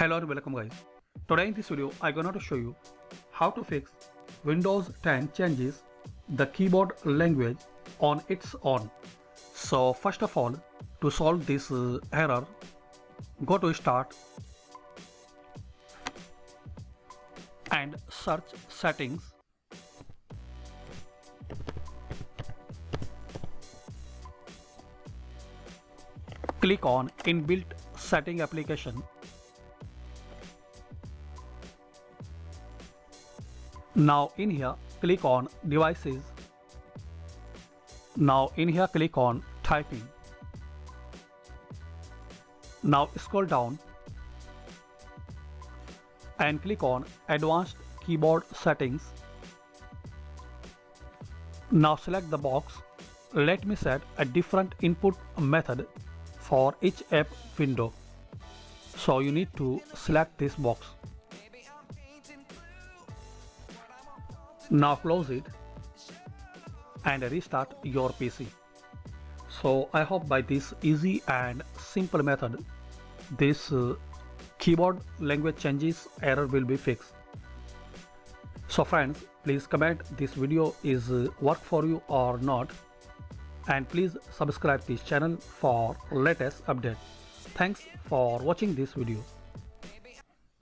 Hello and welcome guys. Today in this video I'm gonna to show you how to fix Windows 10 changes the keyboard language on its own. So first of all, to solve this error, go to Start and search Settings. Click on Inbuilt Setting Application. Now in here click on Devices. Now in here click on Typing. Now scroll down and click on Advanced Keyboard Settings. Now select the box. Let me set a different input method for each app window. So you need to select this box. Now close it and restart your PC. So I hope by this easy and simple method, this keyboard language changes error will be fixed. So friends, please comment this video is work for you or not, and please subscribe this channel for latest update. Thanks for watching this video.